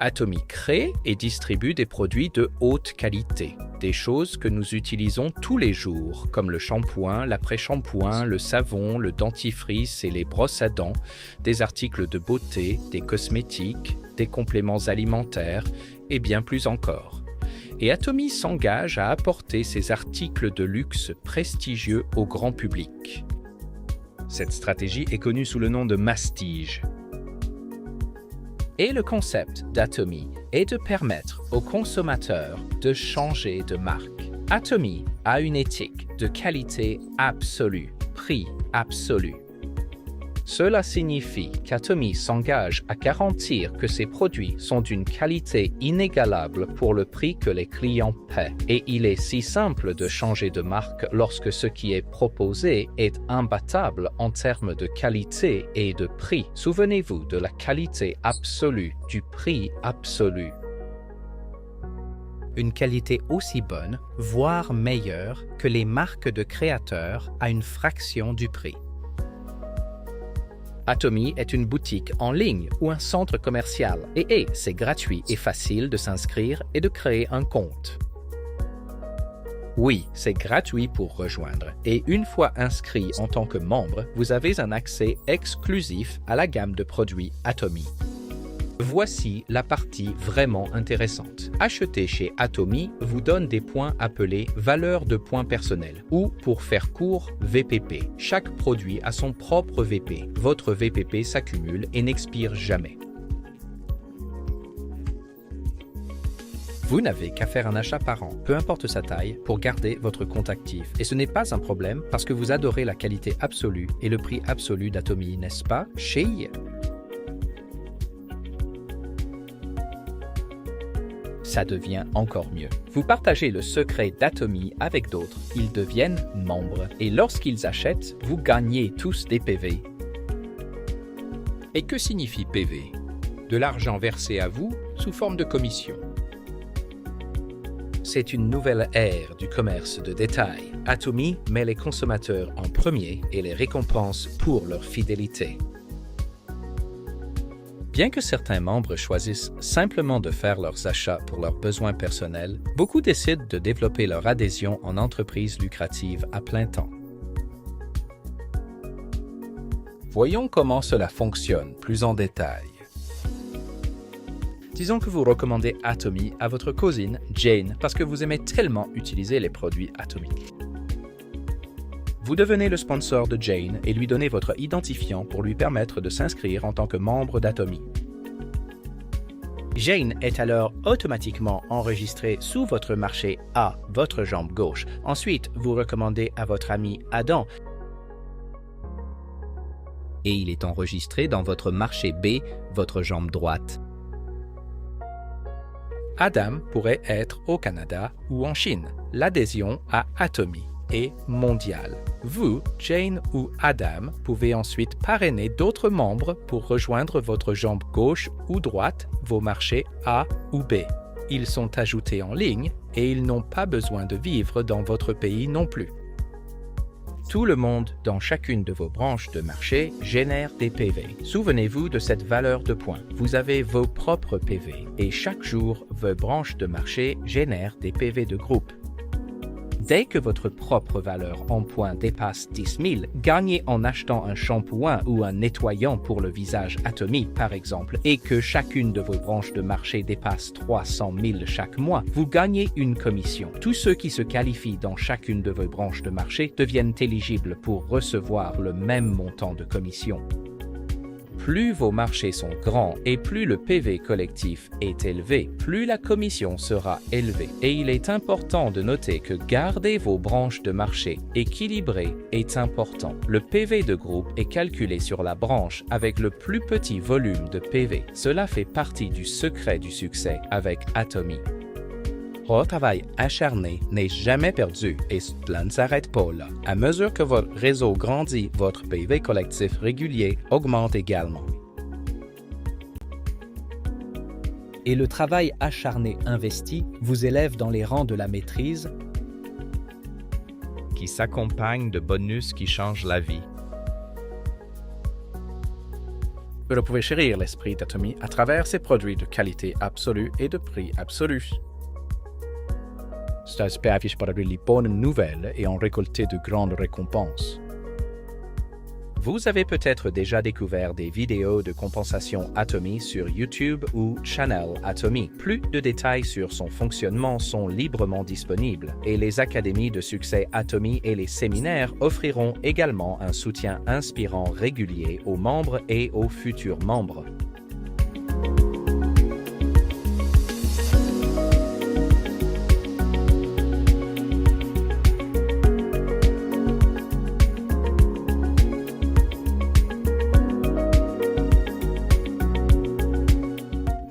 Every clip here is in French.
Atomy crée et distribue des produits de haute qualité, des choses que nous utilisons tous les jours, comme le shampoing, l'après-shampoing, le savon, le dentifrice et les brosses à dents, des articles de beauté, des cosmétiques, des compléments alimentaires et bien plus encore. Et Atomy s'engage à apporter ces articles de luxe prestigieux au grand public. Cette stratégie est connue sous le nom de mastige. Et le concept d'Atomy est de permettre aux consommateurs de changer de marque. Atomy a une éthique de qualité absolue, prix absolu. Cela signifie qu'Atomy s'engage à garantir que ses produits sont d'une qualité inégalable pour le prix que les clients paient. Et il est si simple de changer de marque lorsque ce qui est proposé est imbattable en termes de qualité et de prix. Souvenez-vous de la qualité absolue, du prix absolu. Une qualité aussi bonne, voire meilleure, que les marques de créateurs à une fraction du prix. Atomy est une boutique en ligne ou un centre commercial et c'est gratuit et facile de s'inscrire et de créer un compte. Oui, c'est gratuit pour rejoindre et une fois inscrit en tant que membre, vous avez un accès exclusif à la gamme de produits Atomy. Voici la partie vraiment intéressante. Acheter chez Atomy vous donne des points appelés valeurs de points personnels ou, pour faire court, VPP. Chaque produit a son propre VP. Votre VPP s'accumule et n'expire jamais. Vous n'avez qu'à faire un achat par an, peu importe sa taille, pour garder votre compte actif. Et ce n'est pas un problème parce que vous adorez la qualité absolue et le prix absolu d'Atomy, n'est-ce pas, chérie? Ça devient encore mieux. Vous partagez le secret d'Atomy avec d'autres, ils deviennent membres et lorsqu'ils achètent, vous gagnez tous des PV. Et que signifie PV? De l'argent versé à vous sous forme de commission. C'est une nouvelle ère du commerce de détail. Atomy met les consommateurs en premier et les récompense pour leur fidélité. Bien que certains membres choisissent simplement de faire leurs achats pour leurs besoins personnels, beaucoup décident de développer leur adhésion en entreprise lucrative à plein temps. Voyons comment cela fonctionne plus en détail. Disons que vous recommandez Atomy à votre cousine Jane parce que vous aimez tellement utiliser les produits Atomy. Vous devenez le sponsor de Jane et lui donnez votre identifiant pour lui permettre de s'inscrire en tant que membre d'Atomy. Jane est alors automatiquement enregistrée sous votre marché A, votre jambe gauche. Ensuite, vous recommandez à votre ami Adam et il est enregistré dans votre marché B, votre jambe droite. Adam pourrait être au Canada ou en Chine. L'adhésion à Atomy est mondiale. Vous, Jane ou Adam, pouvez ensuite parrainer d'autres membres pour rejoindre votre jambe gauche ou droite, vos marchés A ou B. Ils sont ajoutés en ligne et ils n'ont pas besoin de vivre dans votre pays non plus. Tout le monde dans chacune de vos branches de marché génère des PV. Souvenez-vous de cette valeur de points. Vous avez vos propres PV et chaque jour, vos branches de marché génèrent des PV de groupe. Dès que votre propre valeur en points dépasse 10 000, gagnez en achetant un shampoing ou un nettoyant pour le visage Atomy, par exemple, et que chacune de vos branches de marché dépasse 300 000 chaque mois, vous gagnez une commission. Tous ceux qui se qualifient dans chacune de vos branches de marché deviennent éligibles pour recevoir le même montant de commission. Plus vos marchés sont grands et plus le PV collectif est élevé, plus la commission sera élevée. Et il est important de noter que garder vos branches de marché équilibrées est important. Le PV de groupe est calculé sur la branche avec le plus petit volume de PV. Cela fait partie du secret du succès avec Atomy. Votre travail acharné n'est jamais perdu et cela ne s'arrête pas là. À mesure que votre réseau grandit, votre PV collectif régulier augmente également. Et le travail acharné investi vous élève dans les rangs de la maîtrise qui s'accompagne de bonus qui changent la vie. Vous pouvez chérir l'esprit d'Atomy à travers ses produits de qualité absolue et de prix absolu. Cet aspect affiche par les bonnes nouvelles et ont récolté de grandes récompenses. Vous avez peut-être déjà découvert des vidéos de compensation Atomy sur YouTube ou Channel Atomy. Plus de détails sur son fonctionnement sont librement disponibles et les académies de succès Atomy et les séminaires offriront également un soutien inspirant régulier aux membres et aux futurs membres.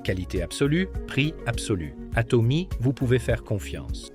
Qualité absolue, prix absolu. Atomy, vous pouvez faire confiance.